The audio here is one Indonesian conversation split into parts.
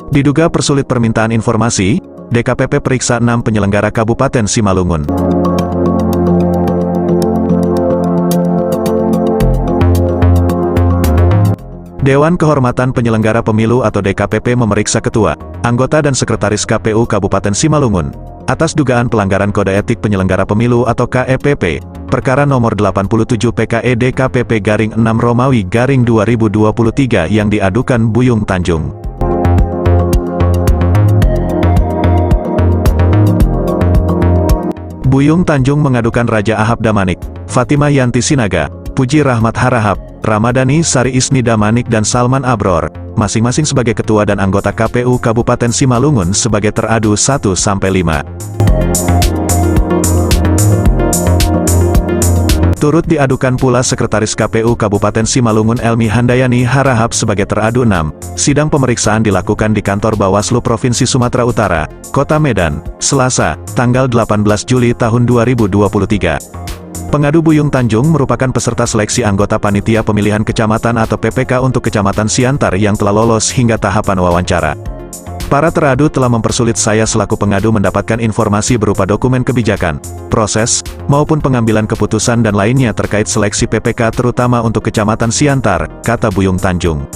Diduga persulit permintaan informasi, DKPP periksa 6 penyelenggara Kabupaten Simalungun. Dewan Kehormatan Penyelenggara Pemilu atau DKPP memeriksa Ketua, anggota dan Sekretaris KPU Kabupaten Simalungun atas dugaan pelanggaran Kode Etik Penyelenggara Pemilu atau KEPP, perkara nomor 87 PKE DKPP-6 Romawi-2023 yang diadukan Buyung Tanjung. Buyung Tanjung mengadukan Raja Ahab Damanik, Fatimah Yanti Sinaga, Puji Rahmat Harahap, Ramadhani Sari Ismi Damanik dan Salman Abror, masing-masing sebagai ketua dan anggota KPU Kabupaten Simalungun sebagai teradu 1-5. Turut diadukan pula Sekretaris KPU Kabupaten Simalungun Elmi Handayani Harahap sebagai teradu 6. Sidang pemeriksaan dilakukan di kantor Bawaslu Provinsi Sumatera Utara, Kota Medan, Selasa, tanggal 18 Juli tahun 2023. Pengadu Buyung Tanjung merupakan peserta seleksi anggota Panitia Pemilihan Kecamatan atau PPK untuk Kecamatan Siantar yang telah lolos hingga tahapan wawancara. Para teradu telah mempersulit saya selaku pengadu mendapatkan informasi berupa dokumen kebijakan, proses, maupun pengambilan keputusan dan lainnya terkait seleksi PPK terutama untuk Kecamatan Siantar, kata Buyung Tanjung.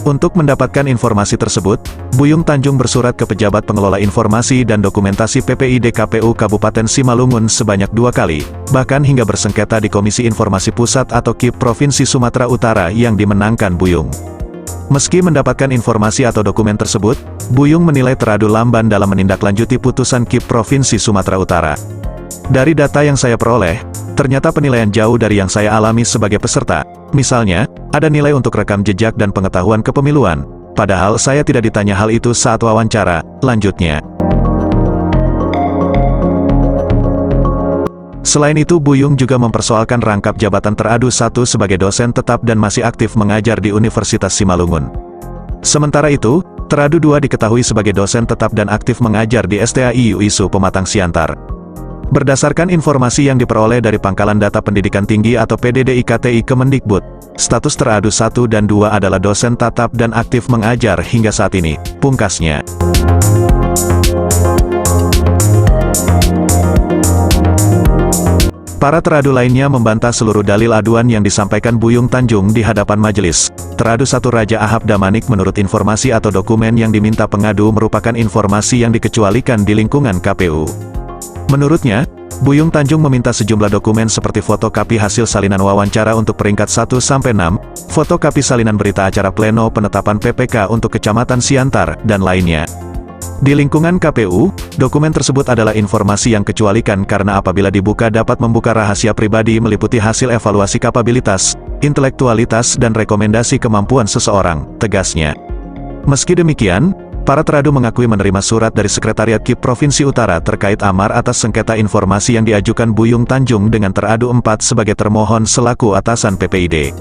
Untuk mendapatkan informasi tersebut, Buyung Tanjung bersurat ke Pejabat Pengelola Informasi dan Dokumentasi PPID KPU Kabupaten Simalungun sebanyak 2 kali, bahkan hingga bersengketa di Komisi Informasi Pusat atau KIP Provinsi Sumatera Utara yang dimenangkan Buyung. Meski mendapatkan informasi atau dokumen tersebut, Buyung menilai teradu lamban dalam menindaklanjuti putusan KIP Provinsi Sumatera Utara. Dari data yang saya peroleh, ternyata penilaian jauh dari yang saya alami sebagai peserta. Misalnya, ada nilai untuk rekam jejak dan pengetahuan kepemiluan, padahal saya tidak ditanya hal itu saat wawancara, lanjutnya. Selain itu Buyung juga mempersoalkan rangkap jabatan teradu 1 sebagai dosen tetap dan masih aktif mengajar di Universitas Simalungun. Sementara itu, teradu 2 diketahui sebagai dosen tetap dan aktif mengajar di STAI UISU Pematang Siantar. Berdasarkan informasi yang diperoleh dari Pangkalan Data Pendidikan Tinggi atau PDDIKTI Kemendikbud, status teradu 1 dan 2 adalah dosen tetap dan aktif mengajar hingga saat ini, pungkasnya. Para teradu lainnya membantah seluruh dalil aduan yang disampaikan Buyung Tanjung di hadapan majelis. Teradu 1 Raja Ahab Damanik menurut informasi atau dokumen yang diminta pengadu merupakan informasi yang dikecualikan di lingkungan KPU. Menurutnya, Buyung Tanjung meminta sejumlah dokumen seperti fotokopi hasil salinan wawancara untuk peringkat 1-6, fotokopi salinan berita acara pleno penetapan PPK untuk Kecamatan Siantar, dan lainnya. Di lingkungan KPU, dokumen tersebut adalah informasi yang kecualikan karena apabila dibuka dapat membuka rahasia pribadi meliputi hasil evaluasi kapabilitas, intelektualitas dan rekomendasi kemampuan seseorang, tegasnya. Meski demikian, para teradu mengakui menerima surat dari Sekretariat KIP Provinsi Utara terkait amar atas sengketa informasi yang diajukan Buyung Tanjung dengan teradu 4 sebagai termohon selaku atasan PPID.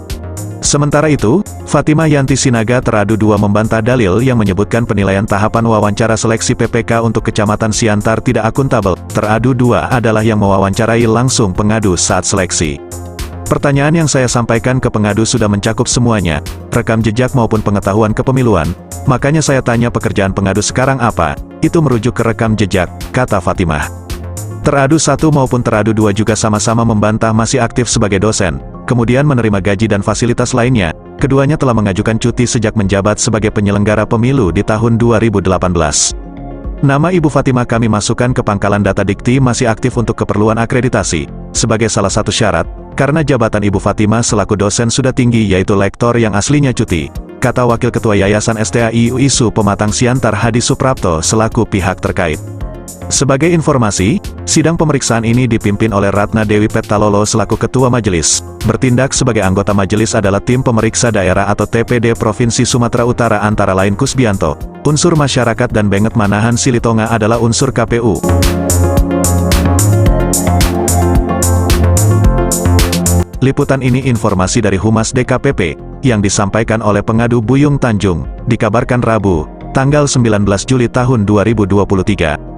Sementara itu, Fatimah Yanti Sinaga teradu 2 membantah dalil yang menyebutkan penilaian tahapan wawancara seleksi PPK untuk Kecamatan Siantar tidak akuntabel. Teradu 2 adalah yang mewawancarai langsung pengadu saat seleksi. Pertanyaan yang saya sampaikan ke pengadu sudah mencakup semuanya, rekam jejak maupun pengetahuan kepemiluan, makanya saya tanya pekerjaan pengadu sekarang apa, itu merujuk ke rekam jejak, kata Fatimah. Teradu 1 maupun teradu 2 juga sama-sama membantah masih aktif sebagai dosen, kemudian menerima gaji dan fasilitas lainnya. Keduanya telah mengajukan cuti sejak menjabat sebagai penyelenggara pemilu di tahun 2018. Nama Ibu Fatimah kami masukkan ke Pangkalan Data Dikti masih aktif untuk keperluan akreditasi, sebagai salah satu syarat, karena jabatan Ibu Fatimah selaku dosen sudah tinggi yaitu lektor yang aslinya cuti, kata Wakil Ketua Yayasan STAI UISU Pematang Siantar Hadi Suprapto selaku pihak terkait. Sebagai informasi, sidang pemeriksaan ini dipimpin oleh Ratna Dewi Pettalolo selaku Ketua Majelis. Bertindak sebagai anggota majelis adalah Tim Pemeriksa Daerah atau TPD Provinsi Sumatera Utara antara lain Kusbianto, unsur masyarakat dan Benget Manahan Silitonga adalah unsur KPU. Liputan ini informasi dari Humas DKPP, yang disampaikan oleh pengadu Buyung Tanjung, dikabarkan Rabu, tanggal 19 Juli tahun 2023.